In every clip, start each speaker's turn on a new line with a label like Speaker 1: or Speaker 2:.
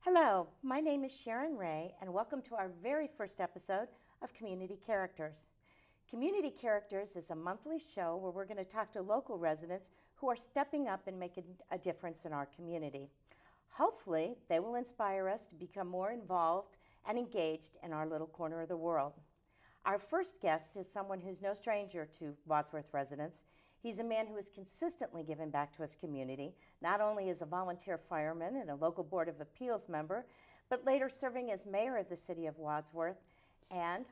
Speaker 1: Hello, my name is Sharon Ray, and welcome to our very first episode of Community Characters. Community Characters is a monthly show where we're going to talk to local residents who are stepping up and making a difference in our community. Hopefully, they will inspire us to become more involved and engaged in our little corner of the world. Our first guest is someone who's no stranger to Wadsworth residents. He's a man who has consistently given back to his community, not only as a volunteer fireman and a local Board of Appeals member, but later serving as mayor of the city of Wadsworth and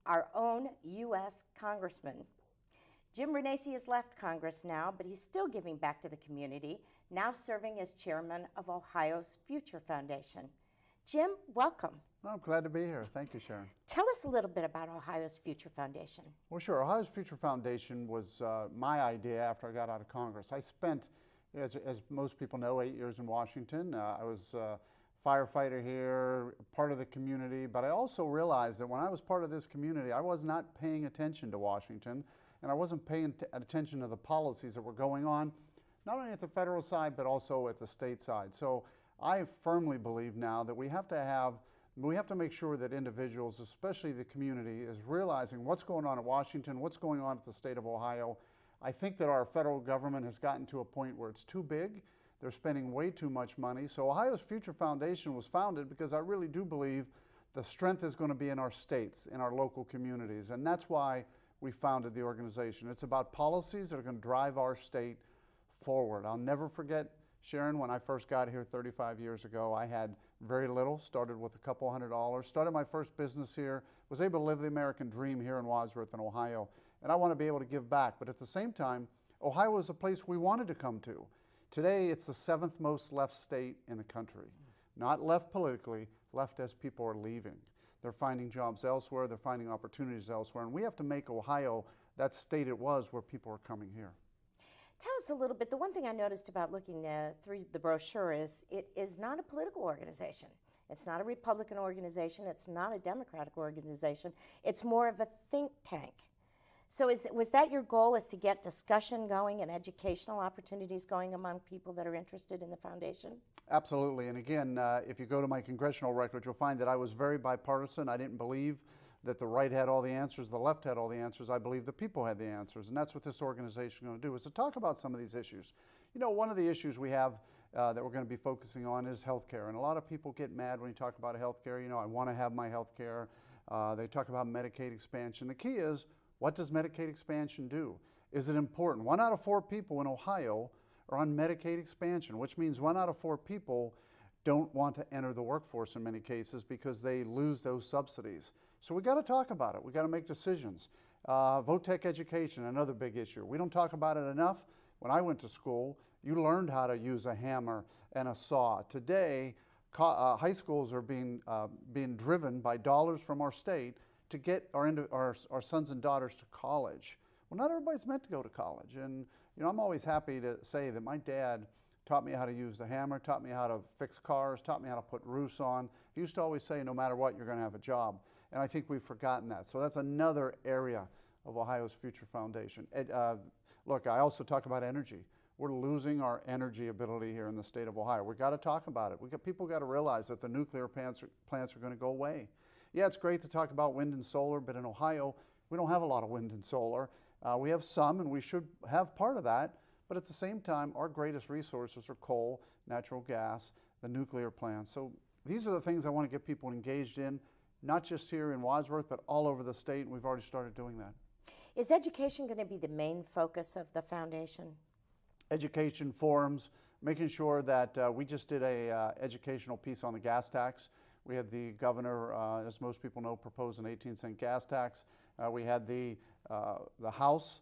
Speaker 1: our own U.S. Congressman. Jim Renacci has left Congress now, but he's still giving back to the community, now serving as chairman of Ohio's Future Foundation. Jim, welcome.
Speaker 2: Well, I'm glad to be here. Thank you, Sharon.
Speaker 1: Tell us a little bit about Ohio's Future Foundation.
Speaker 2: Well, sure. Ohio's Future Foundation was my idea after I got out of Congress. I spent, as most people know, 8 years in Washington. I was a firefighter here, part of the community, but I also realized that when I was part of this community, I was not paying attention to Washington, and I wasn't paying attention to the policies that were going on, not only at the federal side, but also at the state side. So I firmly believe now that we have to make sure that individuals, especially the community, is realizing what's going on in Washington, what's going on at the state of Ohio. I think that our federal government has gotten to a point where it's too big. They're spending way too much money. So Ohio's Future Foundation was founded because I really do believe the strength is going to be in our states, in our local communities. And that's why we founded the organization. It's about policies that are going to drive our state forward. I'll never forget, Sharon, when I first got here 35 years ago, I had very little, started with a couple $100, started my first business here, was able to live the American dream here in Wadsworth in Ohio, and I want to be able to give back. But at the same time, Ohio is a place we wanted to come to. Today, it's the 7th most left state in the country. Not left politically, left as people are leaving. They're finding jobs elsewhere, they're finding opportunities elsewhere, and we have to make Ohio that state it was where people are coming here.
Speaker 1: Tell us a little bit. The one thing I noticed about looking through the brochure is it is not a political organization. It's not a Republican organization. It's not a Democratic organization. It's more of a think tank. So was that your goal, is to get discussion going and educational opportunities going among people that are interested in the foundation?
Speaker 2: Absolutely. And again, if you go to my congressional record, you'll find that I was very bipartisan. I didn't believe that the right had all the answers, the left had all the answers. I believe the people had the answers, and that's what this organization is going to do, is to talk about some of these issues. You know, one of the issues we have that we're going to be focusing on is healthcare, and a lot of people get mad when you talk about healthcare. You know, I want to have my healthcare. They talk about Medicaid expansion. The key is, what does Medicaid expansion do? Is it important? 1 out of 4 people in Ohio are on Medicaid expansion, which means 1 out of 4 people don't want to enter the workforce in many cases because they lose those subsidies. So we got to talk about it. We got to make decisions. Voc education, another big issue. We don't talk about it enough. When I went to school, you learned how to use a hammer and a saw. Today, high schools are being driven by dollars from our state to get our sons and daughters to college. Well, not everybody's meant to go to college. And you know, I'm always happy to say that my dad taught me how to use the hammer, taught me how to fix cars, taught me how to put roofs on. He used to always say, no matter what, you're going to have a job. And I think we've forgotten that. So that's another area of Ohio's Future Foundation. Look, I also talk about energy. We're losing our energy ability here in the state of Ohio. We've got to talk about it. People got to realize that the nuclear plants are going to go away. Yeah, it's great to talk about wind and solar, but in Ohio, we don't have a lot of wind and solar. We have some, and we should have part of that. But at the same time, our greatest resources are coal, natural gas, the nuclear plants. So these are the things I want to get people engaged in, not just here in Wadsworth, but all over the state, and we've already started doing that.
Speaker 1: Is education going to be the main focus of the foundation?
Speaker 2: Education, forums, making sure that we just did a educational piece on the gas tax. We had the governor, as most people know, propose an 18-cent gas tax. We had the House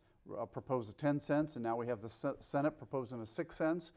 Speaker 2: proposed a 10 cents, and now we have the Senate proposing a 6 cents.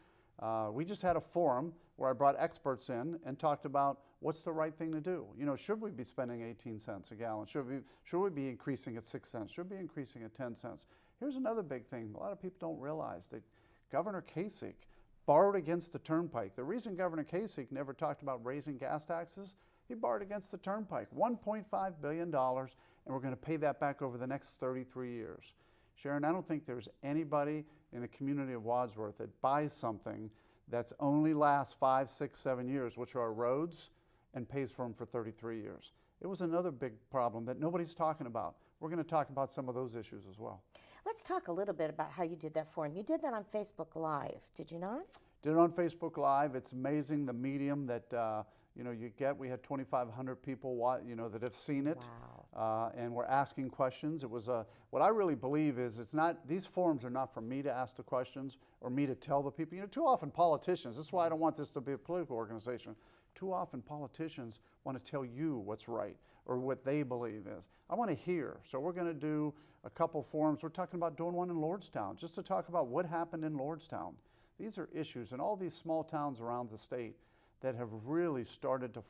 Speaker 2: We just had a forum where I brought experts in and talked about what's the right thing to do. You know, should we be spending 18 cents a gallon? Should we be increasing at 6 cents? Should we be increasing at 10 cents? Here's another big thing. A lot of people don't realize that Governor Kasich borrowed against the turnpike. The reason Governor Kasich never talked about raising gas taxes, he borrowed against the turnpike, $1.5 billion, and we're going to pay that back over the next 33 years. Sharon, I don't think there's anybody in the community of Wadsworth that buys something that's only lasts 5, 6, 7 years, which are roads, and pays for them for 33 years. It was another big problem that nobody's talking about. We're going to talk about some of those issues as well.
Speaker 1: Let's talk a little bit about how you did that forum. You did that on Facebook Live, did you not?
Speaker 2: Did it on Facebook Live. It's amazing the medium that you get. We had 2,500 people that have seen it.
Speaker 1: Wow.
Speaker 2: And we're asking questions. It was what I really believe is these forums are not for me to ask the questions or me to tell the people. Too often politicians, this is why I don't want this to be a political organization. Too often politicians want to tell you what's right or what they believe is. I want to hear. So we're going to do a couple forums. We're talking about doing one in Lordstown, just to talk about what happened in Lordstown. These are issues in all these small towns around the state that have really started to,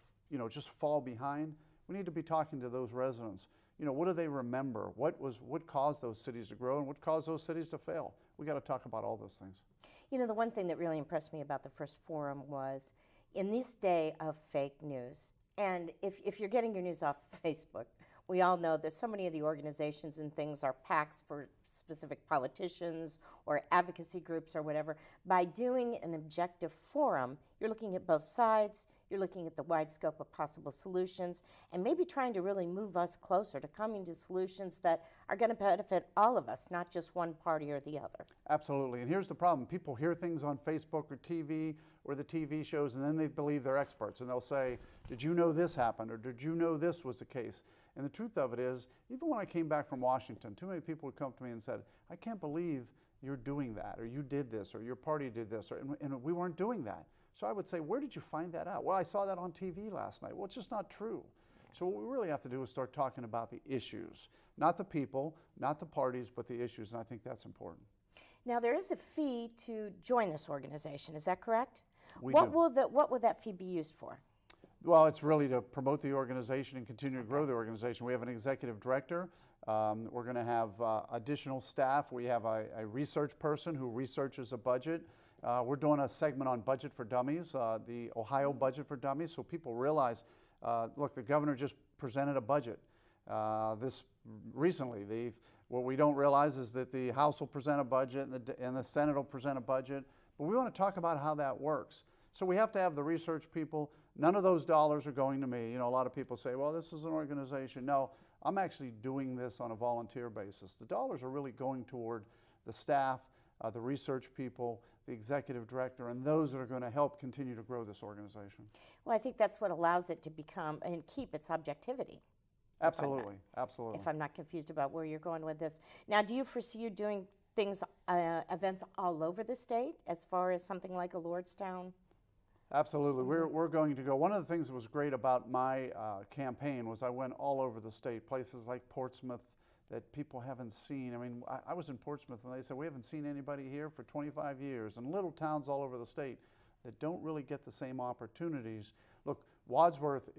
Speaker 2: just fall behind. We need to be talking to those residents. What do they remember? What caused those cities to grow and what caused those cities to fail? We got to talk about all those things.
Speaker 1: The one thing that really impressed me about the first forum was in this day of fake news, and if you're getting your news off Facebook, we all know that so many of the organizations and things are PACs for specific politicians or advocacy groups or whatever. By doing an objective forum, you're looking at both sides, you're looking at the wide scope of possible solutions, and maybe trying to really move us closer to coming to solutions that are going to benefit all of us, not just one party or the other.
Speaker 2: Absolutely, and here's the problem. People hear things on Facebook or TV or the TV shows, and then they believe they're experts, and they'll say, did you know this happened, or did you know this was the case? And the truth of it is, even when I came back from Washington, too many people would come to me and said, I can't believe you're doing that, or you did this, or your party did this, and we weren't doing that. So I would say, where did you find that out? Well, I saw that on TV last night. Well, it's just not true. So what we really have to do is start talking about the issues, not the people, not the parties, but the issues, and I think that's important.
Speaker 1: Now, there is a fee to join this organization, is that correct?
Speaker 2: What
Speaker 1: will that fee be used for?
Speaker 2: Well, it's really to promote the organization and continue to grow the organization. We have an executive director. We're going to have additional staff. We have a research person who researches a budget. We're doing a segment on budget for dummies, the Ohio budget for dummies, so people realize, look, the governor just presented a budget this recently. What we don't realize is that the House will present a budget and the Senate will present a budget, but we want to talk about how that works. So we have to have the research people. None of those dollars are going to me. A lot of people say, well, this is an organization. No, I'm actually doing this on a volunteer basis. The dollars are really going toward the staff, the research people, the executive director, and those that are going to help continue to grow this organization.
Speaker 1: Well, I think that's what allows it to become and keep its objectivity.
Speaker 2: Absolutely, absolutely.
Speaker 1: If I'm not confused about where you're going with this. Now, do you foresee you doing things, events all over the state as far as something like a Lordstown?
Speaker 2: Absolutely. We're going to go. One of the things that was great about my campaign was I went all over the state, places like Portsmouth that people haven't seen. I mean, I was in Portsmouth and they said, we haven't seen anybody here for 25 years, and little towns all over the state that don't really get the same opportunities. Look, Wadsworth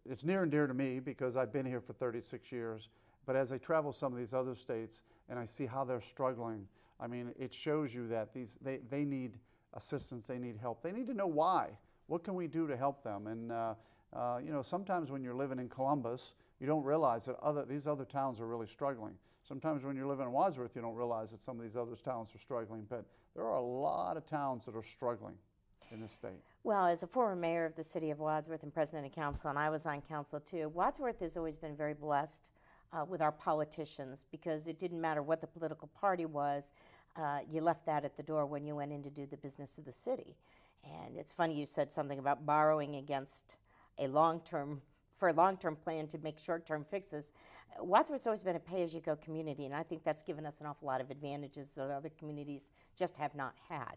Speaker 2: it's near and dear to me because I've been here for 36 years, but as I travel some of these other states and I see how they're struggling, I mean, it shows you that they need assistance, they need help. They need to know why. What can we do to help them? And sometimes when you're living in Columbus, you don't realize that these other towns are really struggling. Sometimes when you're living in Wadsworth, you don't realize that some of these other towns are struggling. But there are a lot of towns that are struggling in this state.
Speaker 1: Well, as a former mayor of the city of Wadsworth and president of council, and I was on council too, Wadsworth has always been very blessed with our politicians because it didn't matter what the political party was. You left that at the door when you went in to do the business of the city. And it's funny you said something about borrowing against a long-term plan to make short-term fixes. Wadsworth's always been a pay-as-you-go community, and I think that's given us an awful lot of advantages that other communities just have not had.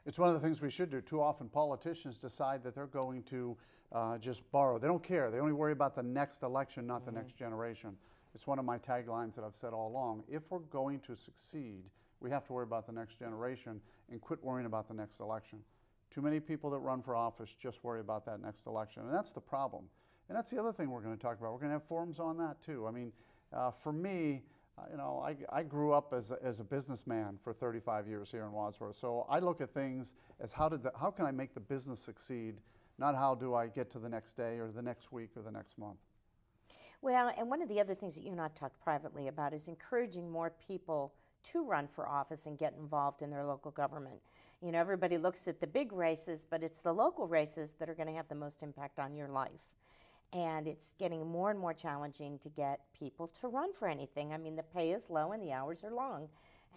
Speaker 2: It's one of the things we should do. Too often politicians decide that they're going to just borrow. They don't care. They only worry about the next election, not the next generation. It's one of my taglines that I've said all along. If we're going to succeed, we have to worry about the next generation and quit worrying about the next election. Too many people that run for office just worry about that next election, and that's the problem. And that's the other thing we're going to talk about. We're going to have forums on that too. I mean, for me, I grew up as a businessman for 35 years here in Wadsworth. So I look at things as how can I make the business succeed, not how do I get to the next day or the next week or the next month.
Speaker 1: Well, and one of the other things that you and I have talked privately about is encouraging more people to run for office and get involved in their local government. You know, everybody looks at the big races, but it's the local races that are going to have the most impact on your life. And it's getting more and more challenging to get people to run for anything. I mean, the pay is low and the hours are long,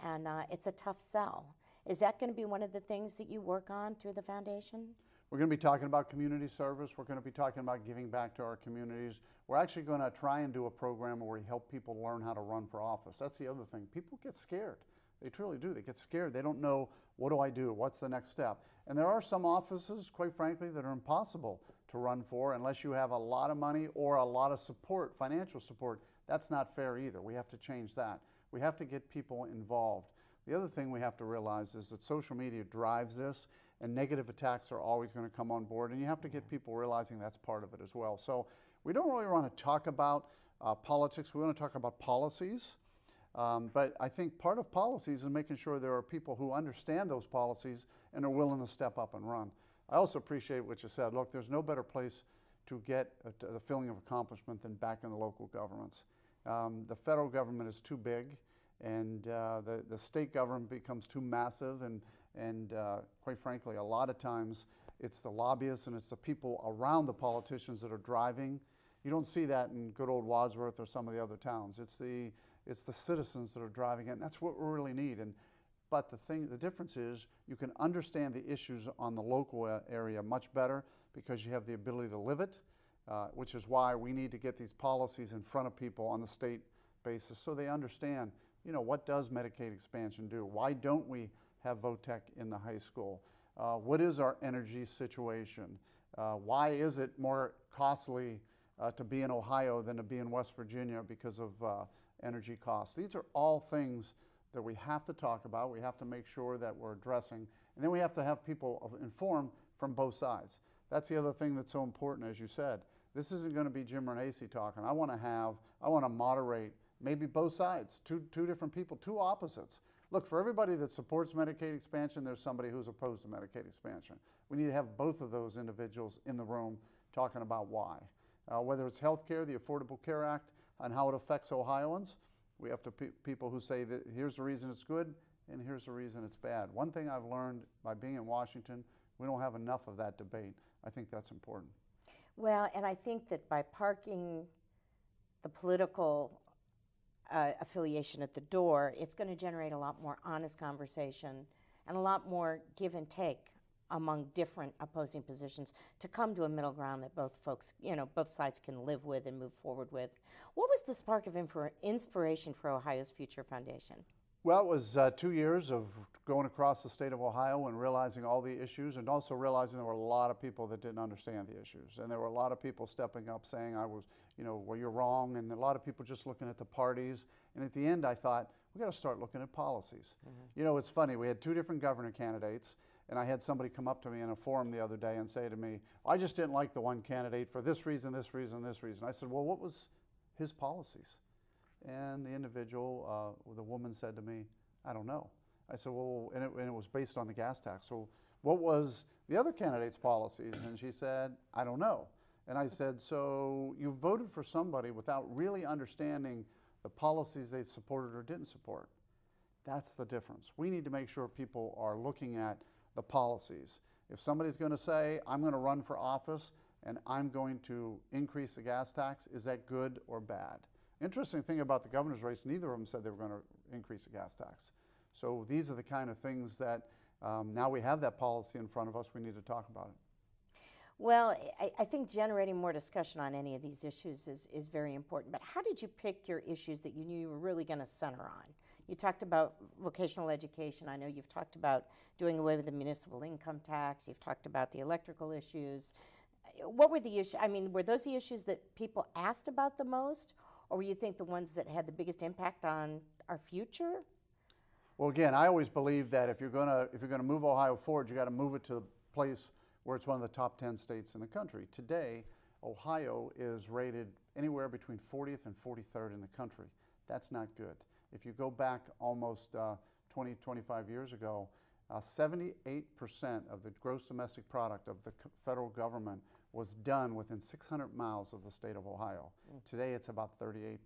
Speaker 1: and it's a tough sell. Is that going to be one of the things that you work on through the foundation?
Speaker 2: We're going to be talking about community service. We're going to be talking about giving back to our communities. We're actually going to try and do a program where we help people learn how to run for office. That's the other thing. People get scared. They truly do. They get scared. They don't know, what do I do? What's the next step? And there are some offices, quite frankly, that are impossible to run for unless you have a lot of money or a lot of support, financial support. That's not fair either. We have to change that. We have to get people involved. The other thing we have to realize is that social media drives this, and negative attacks are always going to come on board, and you have to get people realizing that's part of it as well. So we don't really want to talk about politics. We want to talk about policies. But I think part of policies is making sure there are people who understand those policies and are willing to step up and run. I also appreciate what you said. Look, there's no better place to get the feeling of accomplishment than back in the local governments. The federal government is too big, and the state government becomes too massive, and quite frankly, a lot of times it's the lobbyists and it's the people around the politicians that are driving. You don't see that in good old Wadsworth or some of the other towns. It's the citizens that are driving it, and that's what we really need. But the difference is you can understand the issues on the local area much better because you have the ability to live it, which is why we need to get these policies in front of people on the state basis so they understand, you know, what does Medicaid expansion do? Why don't we have VOTEC in the high school? What is our energy situation? Why is it more costly to be in Ohio than to be in West Virginia because of energy costs? These are all things that we have to talk about. We have to make sure that we're addressing, and then we have to have people informed from both sides. That's the other thing that's so important, as you said. This isn't going to be Jim Renacci talking. I want to moderate maybe both sides, two different people, two opposites. Look, for everybody that supports Medicaid expansion, there's somebody who's opposed to Medicaid expansion. We need to have both of those individuals in the room talking about why. Whether it's health care, the Affordable Care Act, and how it affects Ohioans, we have to people who say that here's the reason it's good and here's the reason it's bad. One thing I've learned by being in Washington, we don't have enough of that debate. I think that's important.
Speaker 1: Well, and I think that by parking the political affiliation at the door, it's going to generate a lot more honest conversation and a lot more give and take among different opposing positions to come to a middle ground that both folks, you know, both sides can live with and move forward with. What was the spark of inspiration for Ohio's Future Foundation?
Speaker 2: Well, it was 2 years of going across the state of Ohio and realizing all the issues, and also realizing there were a lot of people that didn't understand the issues. And there were a lot of people stepping up saying, well, you're wrong, and a lot of people just looking at the parties. And at the end, I thought, we got to start looking at policies. You know, it's funny, we had two different governor candidates, and I had somebody come up to me in a forum the other day and say to me, I just didn't like the one candidate for this reason, this reason, this reason. I said, well, what was his policies? And the individual, the woman said to me, I don't know. I said, well, and it was based on the gas tax. So what was the other candidate's policies? And she said, I don't know. And I said, so you voted for somebody without really understanding the policies they supported or didn't support. That's the difference. We need to make sure people are looking at the policies. If somebody's going to say, I'm going to run for office and I'm going to increase the gas tax, is that good or bad? Interesting thing about the governor's race, neither of them said they were going to increase the gas tax. So these are the kind of things that now we have that policy in front of us, we need to talk about it.
Speaker 1: Well, I think generating more discussion on any of these issues is very important. But how did you pick your issues that you knew you were really going to center on? You talked about vocational education. I know you've talked about doing away with the municipal income tax. You've talked about the electrical issues. What were the issues? I mean, were those the issues that people asked about the most? Or were you think the ones that had the biggest impact on our future?
Speaker 2: Well, again, I always believe that if you're gonna move Ohio forward, you got to move it to the place where it's one of the top 10 states in the country. Today, Ohio is rated anywhere between 40th and 43rd in the country. That's not good. If you go back almost 20, 25 years ago, 78% of the gross domestic product of the federal government was done within 600 miles of the state of Ohio. Today it's about 38%.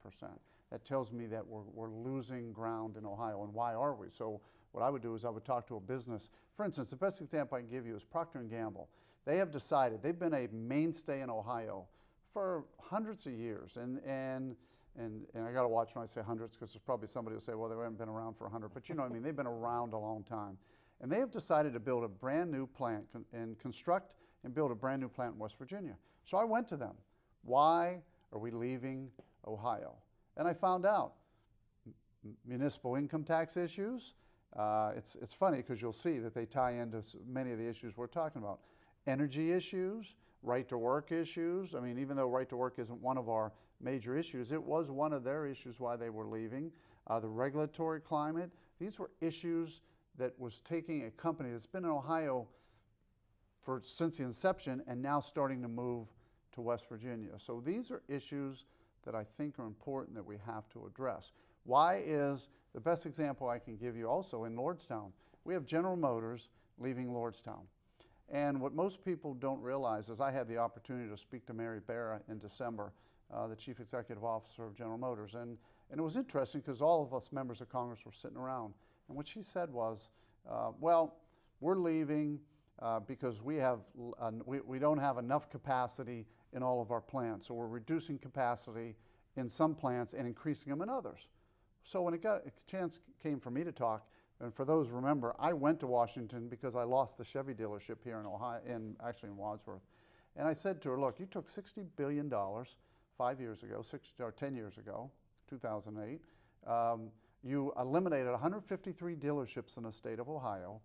Speaker 2: That tells me that we're losing ground in Ohio, and why are we? So what I would do is I would talk to a business. For instance, the best example I can give you is Procter & Gamble. They have decided, they've been a mainstay in Ohio for hundreds of years, and I got to watch when I say hundreds, because there's probably somebody who will say, well, they haven't been around for 100, but you know what I mean, they've been around a long time. And they have decided to build a brand new plant and construct and build a brand new plant in West Virginia. So I went to them. Why are we leaving Ohio? And I found out municipal income tax issues. It's funny because you'll see that they tie into many of the issues we're talking about. Energy issues, right to work issues. I mean, even though right to work isn't one of our major issues, it was one of their issues why they were leaving. The regulatory climate. These were issues that was taking a company that's been in Ohio since the inception and now starting to move to West Virginia. So these are issues that I think are important that we have to address. Why is the best example I can give you also in Lordstown? We have General Motors leaving Lordstown. And what most people don't realize is I had the opportunity to speak to Mary Barra in December, the Chief Executive Officer of General Motors. And it was interesting because all of us members of Congress were sitting around. And what she said was, well, we're leaving because we don't have enough capacity in all of our plants. So we're reducing capacity in some plants and increasing them in others. So when a chance came for me to talk, and for those remember, I went to Washington because I lost the Chevy dealership here in Ohio, actually in Wadsworth. And I said to her, look, you took $60 billion 5 years ago, 10 years ago, 2008. You eliminated 153 dealerships in the state of Ohio.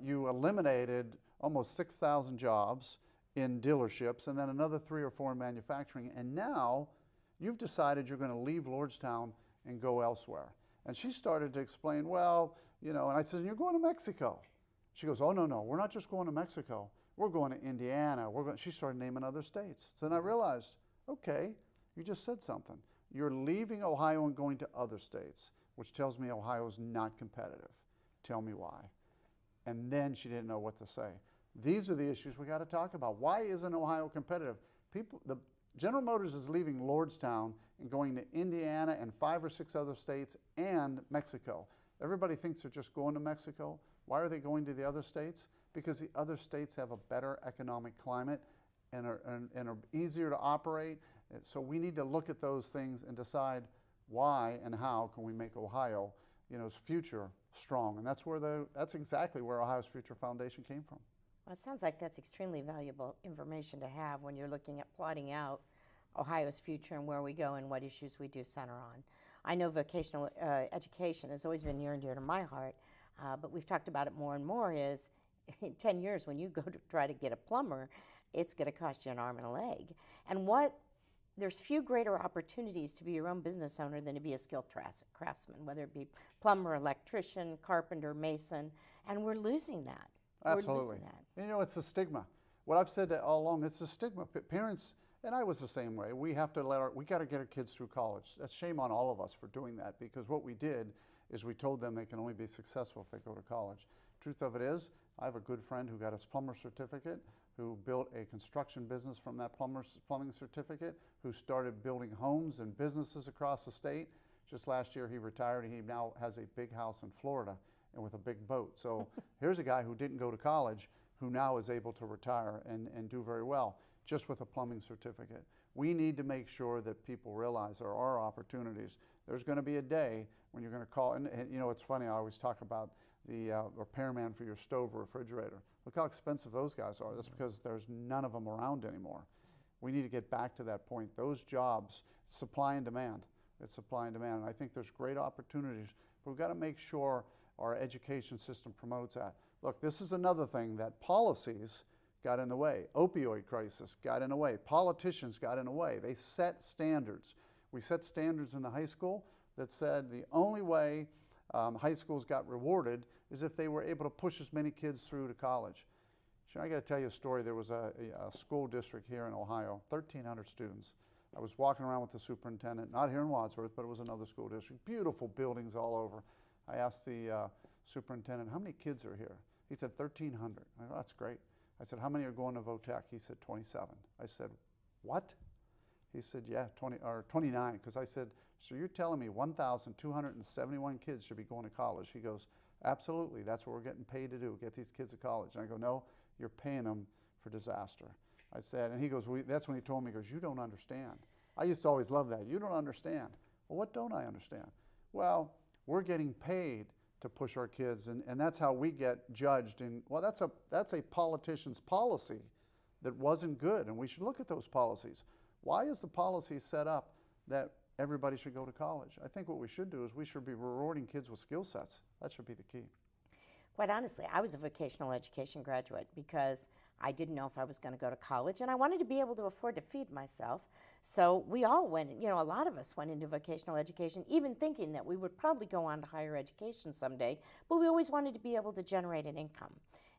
Speaker 2: You eliminated almost 6,000 jobs in dealerships, and then another 3 or 4 in manufacturing. And now you've decided you're going to leave Lordstown and go elsewhere. And she started to explain, well, you know, and I said, you're going to Mexico. She goes, oh, no, we're not just going to Mexico. We're going to Indiana. She started naming other states. So then I realized, okay, you just said something. You're leaving Ohio and going to other states, which tells me Ohio's not competitive. Tell me why. And then she didn't know what to say. These are the issues we got to talk about. Why isn't Ohio competitive? General Motors is leaving Lordstown and going to Indiana and 5 or 6 other states and Mexico. Everybody thinks they're just going to Mexico. Why are they going to the other states? Because the other states have a better economic climate and are easier to operate. So we need to look at those things and decide why and how can we make Ohio, future strong. And that's exactly where Ohio's Future Foundation came from.
Speaker 1: Well, it sounds like that's extremely valuable information to have when you're looking at plotting out Ohio's future and where we go and what issues we do center on. I know vocational education has always been near and dear to my heart, but we've talked about it more and more is in 10 years when you go to try to get a plumber, it's going to cost you an arm and a leg. And there's few greater opportunities to be your own business owner than to be a skilled craftsman, whether it be plumber, electrician, carpenter, mason, and we're losing that.
Speaker 2: Absolutely.
Speaker 1: We're losing that.
Speaker 2: It's a stigma. What I've said all along, it's a stigma. Parents, and I was the same way, we got to get our kids through college. That's shame on all of us for doing that, because what we did is we told them they can only be successful if they go to college. Truth of it is, I have a good friend who got his plumber certificate, who built a construction business from that plumbing certificate, who started building homes and businesses across the state. Just last year he retired, and he now has a big house in Florida and with a big boat. So here's a guy who didn't go to college, who now is able to retire and do very well, just with a plumbing certificate. We need to make sure that people realize there are opportunities. There's going to be a day when you're going to call, and it's funny, I always talk about the repairman for your stove or refrigerator. Look how expensive those guys are. That's because there's none of them around anymore. We need to get back to that point. Those jobs, supply and demand. It's supply and demand. And I think there's great opportunities, but we've got to make sure our education system promotes that. Look, this is another thing that policies got in the way. Opioid crisis got in the way. Politicians got in the way. They set standards. We set standards in the high school that said the only way high schools got rewarded is if they were able to push as many kids through to college. Sharon, I got to tell you a story. There was a school district here in Ohio, 1,300 students. I was walking around with the superintendent, not here in Wadsworth, but it was another school district. Beautiful buildings all over. I asked the "Superintendent, how many kids are here?" He said, 1,300. I go, "That's great." I said, "How many are going to VOTEC?" He said, 27. I said, "What?" He said, "Yeah, 29, because I said, "So you're telling me 1,271 kids should be going to college?" He goes, "Absolutely, that's what we're getting paid to do, get these kids to college." And I go, "No, you're paying them for disaster." I said, and he goes, that's when he told me, he goes, "You don't understand." I used to always love that. "You don't understand." Well, what don't I understand? Well, we're getting paid to push our kids, and that's how we get judged. And well, that's a politician's policy that wasn't good, and we should look at those policies. Why is the policy set up that everybody should go to college? I think what we should do is we should be rewarding kids with skill sets. That should be the key.
Speaker 1: Quite honestly, I was a vocational education graduate because I didn't know if I was going to go to college, and I wanted to be able to afford to feed myself. So we all went, a lot of us went into vocational education, even thinking that we would probably go on to higher education someday, but we always wanted to be able to generate an income.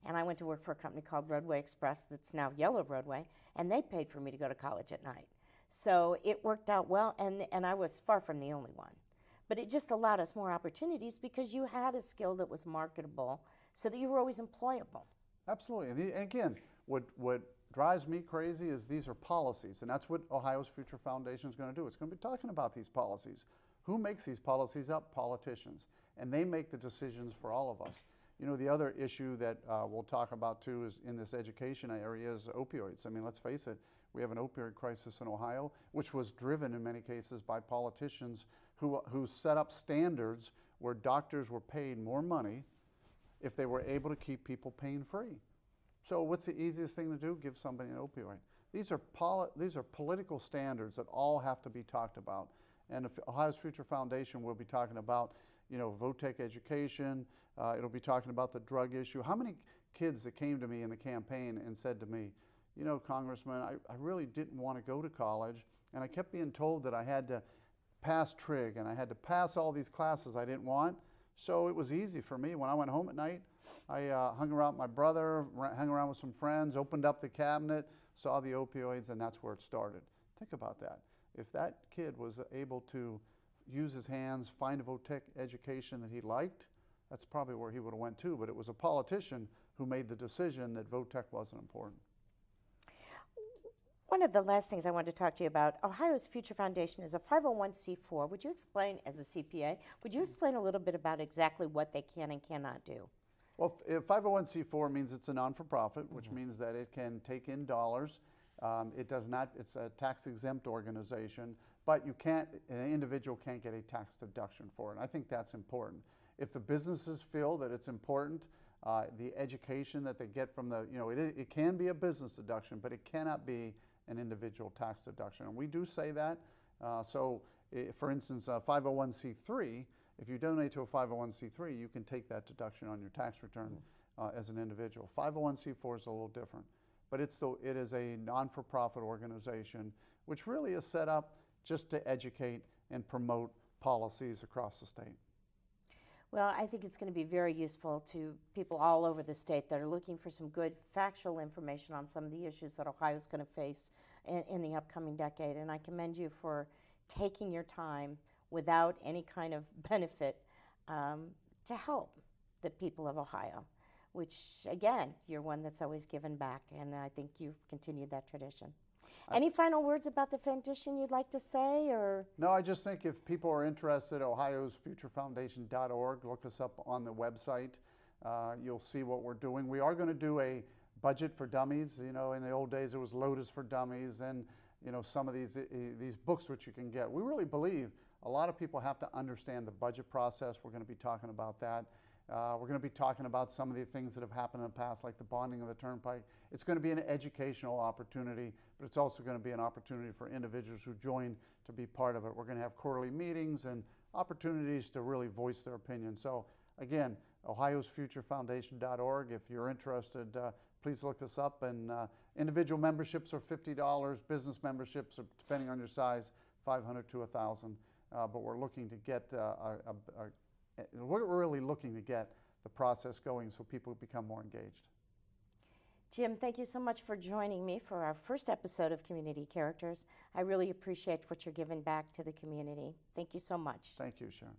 Speaker 1: And I went to work for a company called Roadway Express that's now Yellow Roadway, and they paid for me to go to college at night. So it worked out well, and I was far from the only one. But it just allowed us more opportunities because you had a skill that was marketable so that you were always employable.
Speaker 2: Absolutely. And again, what drives me crazy is these are policies, and that's what Ohio's Future Foundation is going to do. It's going to be talking about these policies. Who makes these policies up? Politicians. And they make the decisions for all of us. The other issue that we'll talk about too is in this education area is opioids. I mean, let's face it, we have an opioid crisis in Ohio, which was driven in many cases by politicians who set up standards where doctors were paid more money if they were able to keep people pain-free. So what's the easiest thing to do? Give somebody an opioid. These are political standards that all have to be talked about. And if Ohio's Future Foundation will be talking about, VOTEC education. It'll be talking about the drug issue. How many kids that came to me in the campaign and said to me, "Congressman, I really didn't want to go to college, and I kept being told that I had to pass trig and I had to pass all these classes I didn't want. So it was easy for me. When I went home at night, I hung around with my brother, hung around with some friends, opened up the cabinet, saw the opioids, and that's where it started." Think about that. If that kid was able to use his hands, find a VOTEC education that he liked, that's probably where he would have went too. But it was a politician who made the decision that VOTEC wasn't important.
Speaker 1: One of the last things I wanted to talk to you about, Ohio's Future Foundation is a 501c4. Would you explain, as a CPA, would you explain a little bit about exactly what they can and cannot do?
Speaker 2: Well, 501c4 means it's a non-for-profit, which means that it can take in dollars. It does not, it's a tax-exempt organization, but an individual can't get a tax deduction for it. And I think that's important. If the businesses feel that it's important, the education that they get from it can be a business deduction, but it cannot be an individual tax deduction. And we do say that. For instance, 501c3, if you donate to a 501c3, you can take that deduction on your tax return as an individual. 501c4 is a little different, but it is a non-for-profit organization, which really is set up just to educate and promote policies across the state.
Speaker 1: Well, I think it's going to be very useful to people all over the state that are looking for some good factual information on some of the issues that Ohio's going to face in the upcoming decade. And I commend you for taking your time without any kind of benefit to help the people of Ohio, which, again, you're one that's always given back, and I think you've continued that tradition. Any final words about the foundation you'd like to say, or?
Speaker 2: No, I just think if people are interested, ohio'sfuturefoundation.org, look us up on the website. You'll see what we're doing. We are going to do a budget for dummies. In the old days, it was Lotus for Dummies, and some of these books which you can get. We really believe a lot of people have to understand the budget process. We're going to be talking about that. We're going to be talking about some of the things that have happened in the past, like the bonding of the turnpike. It's going to be an educational opportunity, but it's also going to be an opportunity for individuals who join to be part of it. We're going to have quarterly meetings and opportunities to really voice their opinion. So again, ohio'sfuturefoundation.org. If you're interested, please look this up. And individual memberships are $50. Business memberships, are, depending on your size, $500 to $1,000. But we're looking to get we're really looking to get the process going so people become more engaged.
Speaker 1: Jim, thank you so much for joining me for our first episode of Community Characters. I really appreciate what you're giving back to the community. Thank you so much.
Speaker 2: Thank you, Sharon.